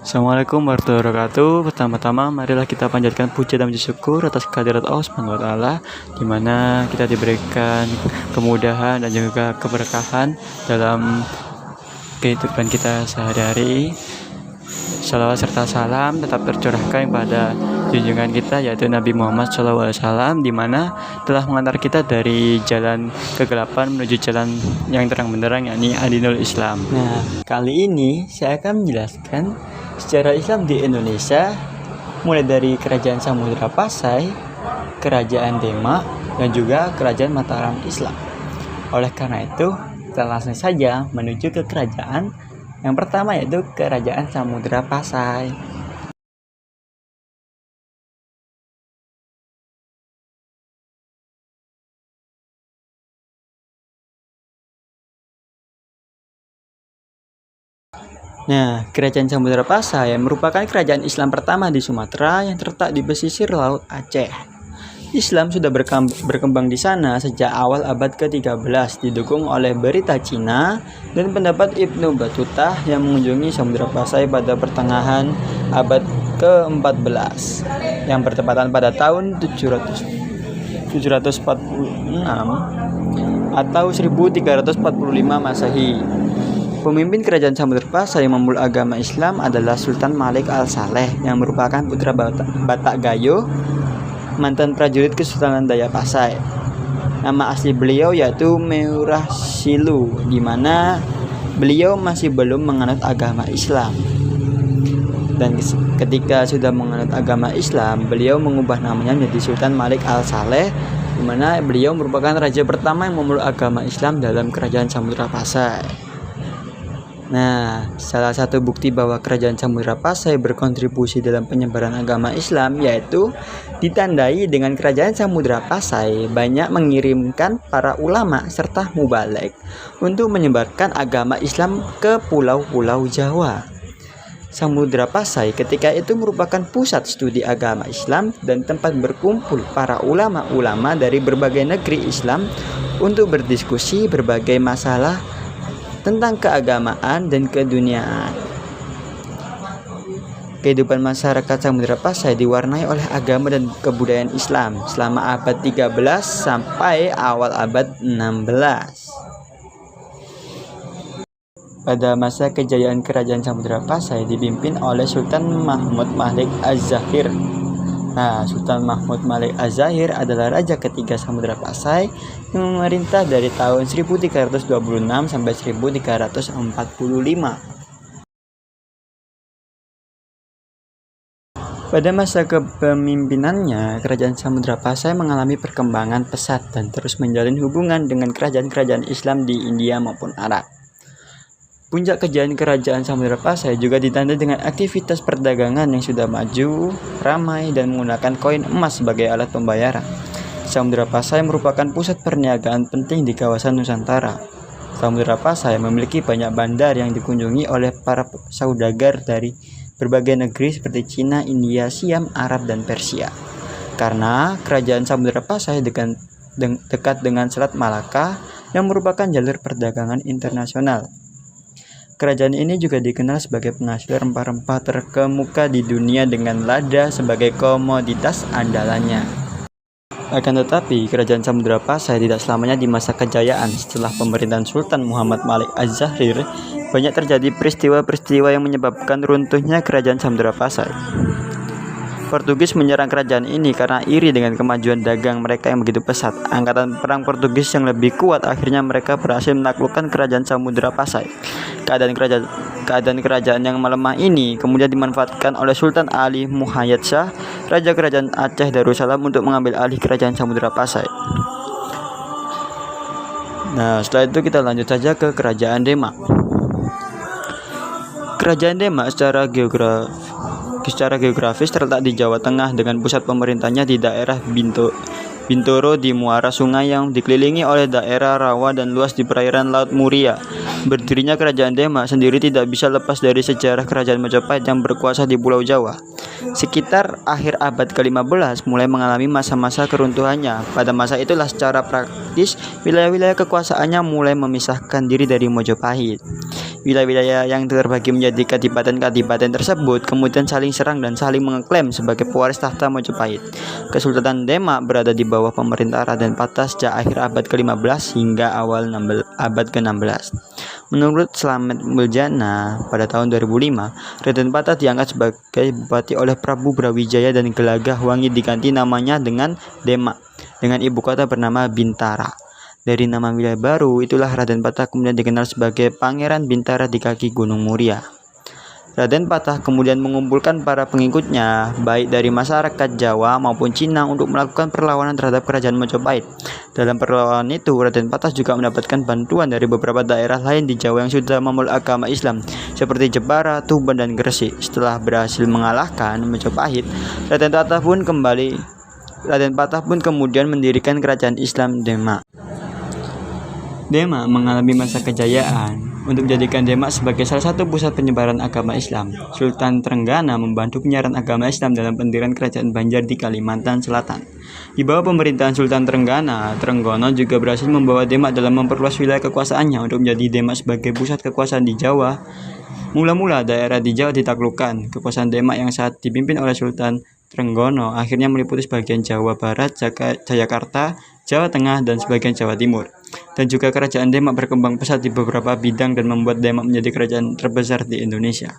Assalamualaikum warahmatullahi wabarakatuh. Pertama-tama marilah kita panjatkan puji dan puji syukur atas kehadirat Allah Subhanahu wa taala, di mana kita diberikan kemudahan dan juga keberkahan dalam kehidupan kita sehari-hari. Salawat serta salam tetap tercurahkan kepada junjungan kita, yaitu Nabi Muhammad SAW, di mana telah mengantar kita dari jalan kegelapan menuju jalan yang terang benderang, yakni Adinul Islam. Nah, kali ini saya akan menjelaskan sejarah Islam di Indonesia, mulai dari Kerajaan Samudra Pasai, Kerajaan Demak, dan juga Kerajaan Mataram Islam. Oleh karena itu, kita langsung saja menuju ke kerajaan yang pertama, yaitu Kerajaan Samudra Pasai. Nah, Kerajaan Samudra Pasai merupakan kerajaan Islam pertama di Sumatera yang terletak di pesisir Laut Aceh. Islam sudah berkembang di sana sejak awal abad ke-13, didukung oleh berita Cina dan pendapat Ibnu Battuta yang mengunjungi Samudra Pasai pada pertengahan abad ke-14 yang bertepatan pada tahun 746 atau 1345 Masehi. Pemimpin Kerajaan Samudra Pasai yang memeluk agama Islam adalah Sultan Malik Al-Saleh yang merupakan putra Batak Gayo, mantan prajurit Kesultanan Dayak Pasai. Nama asli beliau yaitu Meurah Silu, di mana beliau masih belum menganut agama Islam. Dan ketika sudah menganut agama Islam, beliau mengubah namanya menjadi Sultan Malik Al-Saleh, di mana beliau merupakan raja pertama yang memeluk agama Islam dalam Kerajaan Samudra Pasai. Nah, salah satu bukti bahwa Kerajaan Samudra Pasai berkontribusi dalam penyebaran agama Islam yaitu ditandai dengan Kerajaan Samudra Pasai banyak mengirimkan para ulama serta mubalek untuk menyebarkan agama Islam ke pulau-pulau Jawa. Samudra Pasai ketika itu merupakan pusat studi agama Islam dan tempat berkumpul para ulama-ulama dari berbagai negeri Islam untuk berdiskusi berbagai masalah tentang keagamaan dan keduniaan. Kehidupan masyarakat Samudra Pasai diwarnai oleh agama dan kebudayaan Islam selama abad 13 sampai awal abad 16. Pada masa kejayaan Kerajaan Samudra Pasai dipimpin oleh Sultan Mahmud Malik Az-Zahir. Nah, Sultan Mahmud Malik Az-Zahir adalah raja ketiga Samudra Pasai yang memerintah dari tahun 1326 sampai 1345. Pada masa kepemimpinannya, Kerajaan Samudra Pasai mengalami perkembangan pesat dan terus menjalin hubungan dengan kerajaan-kerajaan Islam di India maupun Arab. Puncak kejayaan Kerajaan Samudra Pasai juga ditandai dengan aktivitas perdagangan yang sudah maju, ramai, dan menggunakan koin emas sebagai alat pembayaran. Samudra Pasai merupakan pusat perniagaan penting di kawasan Nusantara. Samudra Pasai memiliki banyak bandar yang dikunjungi oleh para saudagar dari berbagai negeri seperti Cina, India, Siam, Arab, dan Persia. Karena Kerajaan Samudra Pasai dekat dengan Selat Malaka yang merupakan jalur perdagangan internasional. Kerajaan ini juga dikenal sebagai penghasil rempah-rempah terkemuka di dunia dengan lada sebagai komoditas andalannya. Akan tetapi, Kerajaan Samudra Pasai tidak selamanya di masa kejayaan. Setelah pemerintahan Sultan Muhammad Malik Az-Zahir, banyak terjadi peristiwa-peristiwa yang menyebabkan runtuhnya Kerajaan Samudra Pasai. Portugis menyerang kerajaan ini karena iri dengan kemajuan dagang mereka yang begitu pesat. Angkatan perang Portugis yang lebih kuat akhirnya mereka berhasil menaklukkan Kerajaan Samudra Pasai. Keadaan kerajaan yang melemah ini kemudian dimanfaatkan oleh Sultan Ali Muhayyad Shah, Raja Kerajaan Aceh Darussalam, untuk mengambil alih Kerajaan Samudra Pasai. Nah, setelah itu kita lanjut saja ke Kerajaan Demak. Kerajaan Demak secara geografis terletak di Jawa Tengah dengan pusat pemerintahnya di daerah Bintoro di muara sungai yang dikelilingi oleh daerah rawa dan luas di perairan Laut Muria. Berdirinya Kerajaan Demak sendiri tidak bisa lepas dari sejarah Kerajaan Majapahit yang berkuasa di Pulau Jawa. Sekitar akhir abad ke-15 mulai mengalami masa-masa keruntuhannya. Pada masa itulah secara praktis wilayah-wilayah kekuasaannya mulai memisahkan diri dari Majapahit. Wilayah-wilayah yang terbagi menjadi kadipaten-kadipaten tersebut kemudian saling serang dan saling mengeklaim sebagai pewaris tahta Majapahit. Kesultanan Demak berada di bawah pemerintah Raden Patah sejak akhir abad ke-15 hingga awal abad ke-16. Menurut Slamet Muljana, pada tahun 2005, Raden Patah diangkat sebagai bupati oleh Prabu Brawijaya dan Gelagah Wangi diganti namanya dengan Demak, dengan ibu kota bernama Bintara. Dari nama wilayah baru, itulah Raden Patah kemudian dikenal sebagai Pangeran Bintara di kaki Gunung Muria. Raden Patah kemudian mengumpulkan para pengikutnya, baik dari masyarakat Jawa maupun Cina, untuk melakukan perlawanan terhadap Kerajaan Majapahit. Dalam perlawanan itu, Raden Patah juga mendapatkan bantuan dari beberapa daerah lain di Jawa yang sudah memeluk agama Islam, seperti Jepara, Tuban, dan Gresik. Setelah berhasil mengalahkan Majapahit, Raden Patah pun kemudian mendirikan Kerajaan Islam Demak. Demak mengalami masa kejayaan. Untuk menjadikan Demak sebagai salah satu pusat penyebaran agama Islam, Sultan Trenggana membantu penyiaran agama Islam dalam pendirian Kerajaan Banjar di Kalimantan Selatan. Di bawah pemerintahan Sultan Trenggana, Trenggono juga berhasil membawa Demak dalam memperluas wilayah kekuasaannya untuk menjadi Demak sebagai pusat kekuasaan di Jawa. Mula-mula daerah di Jawa ditaklukkan. Kekuasaan Demak yang saat dipimpin oleh Sultan Trenggono akhirnya meliputi sebagian Jawa Barat, Jayakarta, Jawa Tengah, dan sebagian Jawa Timur. Dan juga Kerajaan Demak berkembang pesat di beberapa bidang dan membuat Demak menjadi kerajaan terbesar di Indonesia.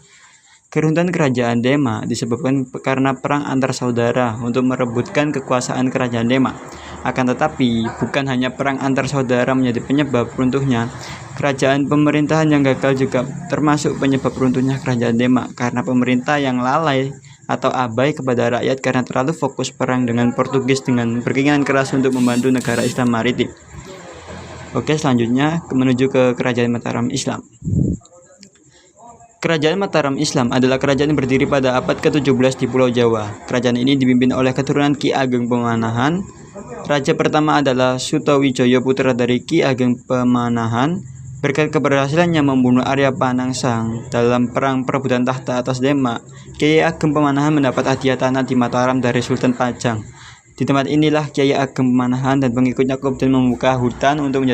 Keruntuhan Kerajaan Demak disebabkan karena perang antar saudara untuk merebutkan kekuasaan Kerajaan Demak. Akan tetapi, bukan hanya perang antar saudara menjadi penyebab runtuhnya. Kerajaan pemerintahan yang gagal juga termasuk penyebab runtuhnya Kerajaan Demak, karena pemerintah yang lalai atau abai kepada rakyat karena terlalu fokus perang dengan Portugis dengan berkeinginan keras untuk membantu negara Islam maritim. Oke, selanjutnya menuju ke Kerajaan Mataram Islam. Kerajaan Mataram Islam adalah kerajaan yang berdiri pada abad ke-17 di Pulau Jawa. Kerajaan ini dipimpin oleh keturunan Ki Ageng Pemanahan. Raja pertama adalah Sutowijoyo, putra dari Ki Ageng Pemanahan. Berkat keberhasilannya membunuh Arya Panangsang dalam perang perebutan tahta atas Demak, Kiai Ageng Pemanahan mendapat hadiah tanah di Mataram dari Sultan Pajang. Di tempat inilah Kiai Ageng Pemanahan dan pengikutnya kemudian membuka hutan untuk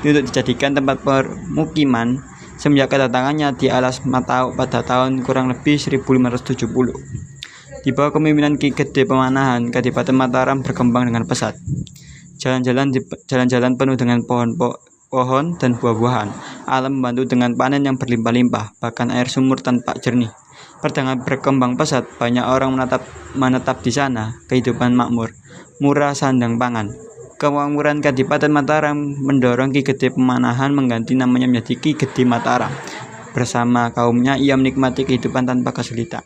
dijadikan tempat permukiman semenjak kedatangannya di Alas Matauk pada tahun kurang lebih 1570. Di bawah kepemimpinan Ki Gede Pemanahan, Kadipaten Mataram berkembang dengan pesat. Jalan-jalan penuh dengan pohon dan buah-buahan. Alam membantu dengan panen yang berlimpah-limpah, bahkan air sumur tampak jernih. Perdagangan berkembang pesat, banyak orang menetap di sana. Kehidupan makmur, murah sandang pangan. Kemakmuran Kadipaten Mataram mendorong Ki Gede Pemanahan mengganti namanya menjadi Ki Gede Mataram. Bersama kaumnya ia menikmati kehidupan tanpa kesulitan.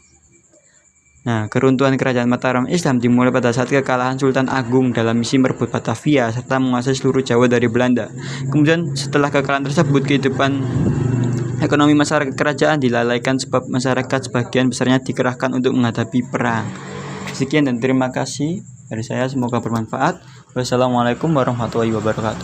Nah, keruntuhan Kerajaan Mataram Islam dimulai pada saat kekalahan Sultan Agung dalam misi merebut Batavia serta menguasai seluruh Jawa dari Belanda. Kemudian setelah kekalahan tersebut, kehidupan ekonomi masyarakat kerajaan dilalaikan sebab masyarakat sebagian besarnya dikerahkan untuk menghadapi perang. Sekian dan terima kasih dari saya, semoga bermanfaat. Wassalamualaikum warahmatullahi wabarakatuh.